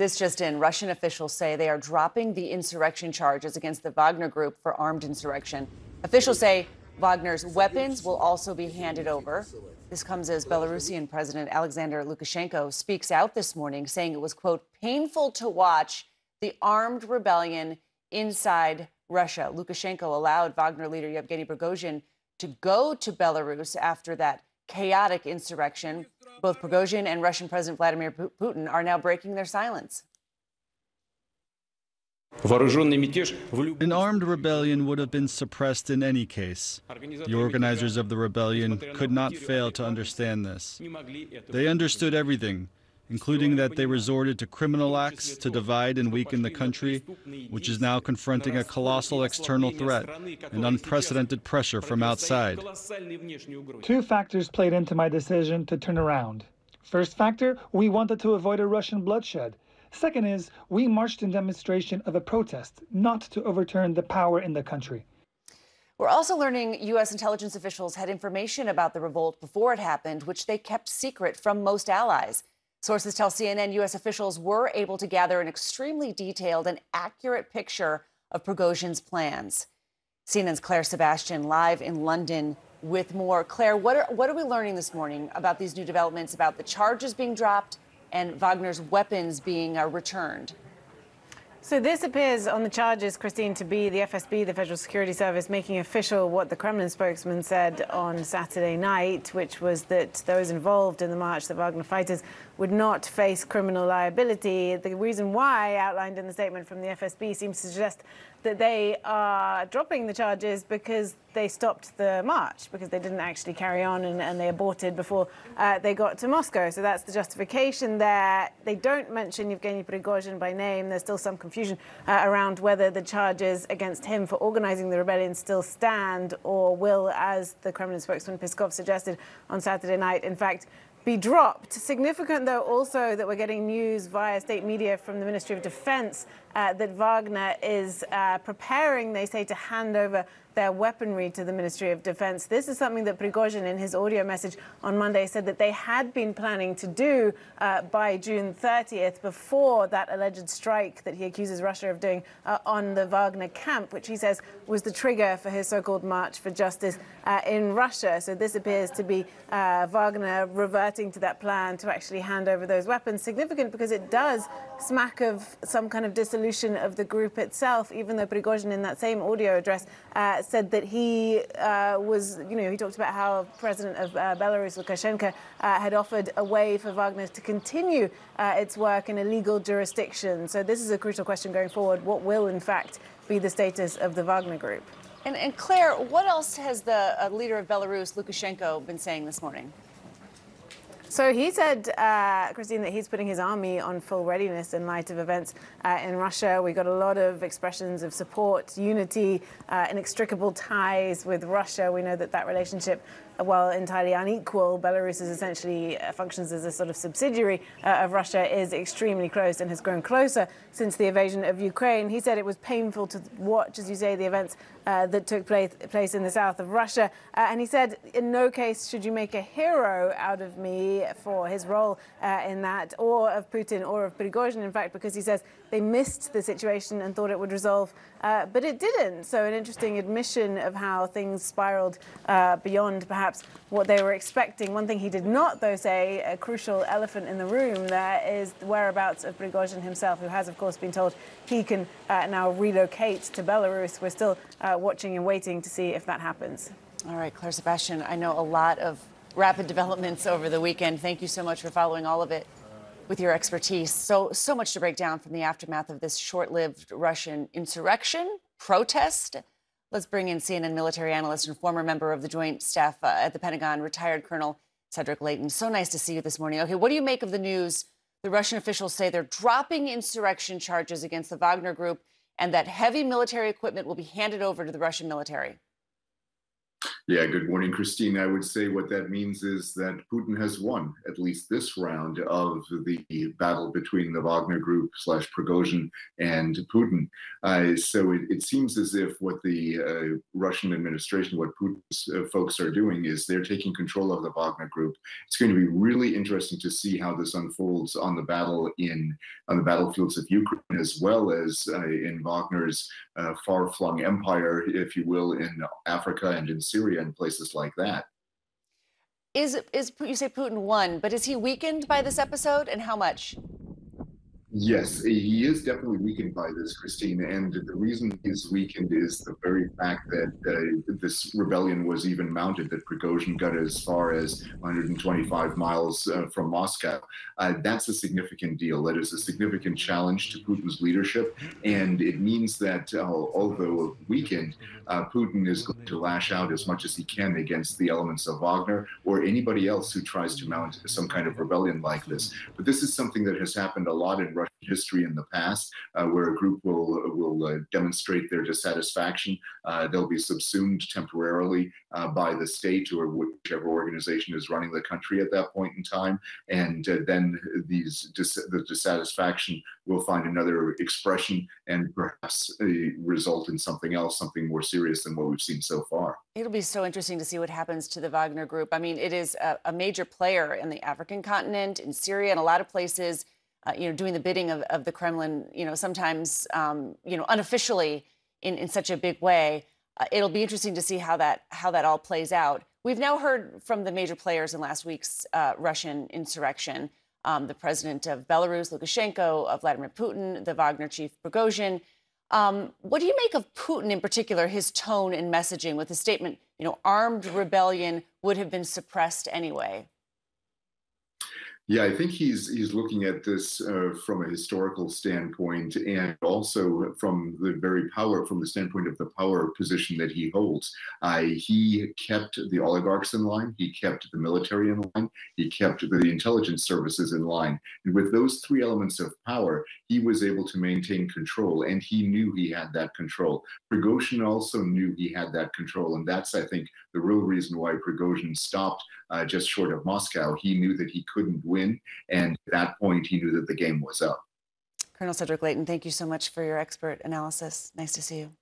This just in, Russian officials say they are dropping the insurrection charges against the Wagner Group for armed insurrection. Officials say Wagner's weapons will also be handed over. This comes as Belarusian President Alexander Lukashenko speaks out this morning, saying it was, quote, painful to watch the armed rebellion inside Russia. Lukashenko allowed Wagner leader Yevgeny Prigozhin to go to Belarus after that chaotic insurrection. Both Prigozhin and Russian President Vladimir Putin are now breaking their silence. An armed rebellion would have been suppressed in any case. The organizers of the rebellion could not fail to understand this. They understood everything, including that they resorted to criminal acts to divide and weaken the country, which is now confronting a colossal external threat and unprecedented pressure from outside. Two factors played into my decision to turn around. First factor, we wanted to avoid a Russian bloodshed. Second is, we marched in demonstration of a protest, not to overturn the power in the country. We're also learning U.S. intelligence officials had information about the revolt before it happened, which they kept secret from most allies. Sources tell CNN U.S. officials were able to gather an extremely detailed and accurate picture of Prigozhin's plans. CNN's Claire Sebastian live in London with more. Claire, what are we learning this morning about these new developments, about the charges being dropped and Wagner's weapons being returned? So this appears on the charges, Christine, to be the FSB, the Federal Security Service, making official what the Kremlin spokesman said on Saturday night, which was that those involved in the march, the Wagner fighters, would not face criminal liability. The reason why, outlined in the statement from the FSB, seems to suggest that they are dropping the charges because they stopped the march, because they didn't actually carry on and they aborted before they got to Moscow. So that's the justification there. They don't mention Yevgeny Prigozhin by name. There's still some confusion around whether the charges against him for organizing the rebellion still stand or will, as the Kremlin spokesman Peskov suggested on Saturday night, in fact, be dropped. Significant, though, also that we're getting news via state media from the Ministry of Defense that Wagner is preparing, they say, to hand over their weaponry to the Ministry of Defense. This is something that Prigozhin, in his audio message on Monday, said that they had been planning to do by June 30th, before that alleged strike that he accuses Russia of doing on the Wagner camp, which he says was the trigger for his so-called March for Justice in Russia. So this appears to be Wagner reverting to that plan to actually hand over those weapons. Significant because it does smack of some kind of dissolution of the group itself, even though Prigozhin, in that same audio address, said that he he talked about how President of Belarus, Lukashenko, had offered a way for Wagner to continue its work in a legal jurisdiction. So this is a crucial question going forward. What will, in fact, be the status of the Wagner Group? And Claire, what else has the leader of Belarus, Lukashenko, been saying this morning? So he said, Christine, that he's putting his army on full readiness in light of events in Russia. We got a lot of expressions of support, unity, inextricable ties with Russia. We know that that relationship, while entirely unequal, Belarus is essentially functions as a sort of subsidiary of Russia, is extremely close and has grown closer since the invasion of Ukraine. He said it was painful to watch, as you say, the events that took place in the south of Russia. And he said, in no case should you make a hero out of me for his role in that, or of Putin or of Prigozhin, in fact, because he says they missed the situation and thought it would resolve, but it didn't. So an interesting admission of how things spiraled beyond perhaps what they were expecting. One thing he did not, though, say, a crucial elephant in the room there, is the whereabouts of Prigozhin himself, who has, of course, been told he can now relocate to Belarus. We're still watching and waiting to see if that happens. All right, Claire Sebastian, I know a lot of rapid developments over the weekend. Thank you so much for following all of it with your expertise. So much to break down from the aftermath of this short-lived Russian insurrection, protest. Let's bring in CNN military analyst and former member of the Joint Staff at the Pentagon, retired Colonel Cedric Leighton. So nice to see you this morning. Okay, what do you make of the news? The Russian officials say they're dropping insurrection charges against the Wagner Group and that heavy military equipment will be handed over to the Russian military. Yeah, good morning, Christine. I would say what that means is that Putin has won at least this round of the battle between the Wagner Group / Prigozhin and Putin. So it seems as if what the Russian administration, what Putin's folks are doing is they're taking control of the Wagner Group. It's going to be really interesting to see how this unfolds on the battlefields of Ukraine, as well as in Wagner's far-flung empire, if you will, in Africa and in Syria and places like that. You say Putin won, but is he weakened by this episode, and how much? Yes, he is definitely weakened by this, Christine. And the reason he's weakened is the very fact that this rebellion was even mounted, that Prigozhin got as far as 125 miles from Moscow. That's a significant deal. That is a significant challenge to Putin's leadership. And it means that although weakened, Putin is going to lash out as much as he can against the elements of Wagner or anybody else who tries to mount some kind of rebellion like this. But this is something that has happened a lot in Russian history in the past, where a group will demonstrate their dissatisfaction. They'll be subsumed temporarily by the state or whichever organization is running the country at that point in time, and then the dissatisfaction will find another expression and perhaps result in something else, something more serious than what we've seen so far. It'll be so interesting to see what happens to the Wagner Group. I mean, it is a major player in the African continent, in Syria, and a lot of places. Doing the bidding of the Kremlin, sometimes, unofficially in such a big way. It'll be interesting to see how that all plays out. We've now heard from the major players in last week's Russian insurrection, the president of Belarus, Lukashenko, of Vladimir Putin, the Wagner chief Prigozhin. What do you make of Putin in particular, his tone and messaging with his statement, armed rebellion would have been suppressed anyway? Yeah, I think he's looking at this from a historical standpoint, and also from the standpoint of the power position that he holds. He kept the oligarchs in line, he kept the military in line, he kept the intelligence services in line. And with those three elements of power, he was able to maintain control, and he knew he had that control. Prigozhin also knew he had that control, and that's, I think, the real reason why Prigozhin stopped just short of Moscow. He knew that he couldn't win, and at that point, he knew that the game was up. Colonel Cedric Leighton, thank you so much for your expert analysis. Nice to see you.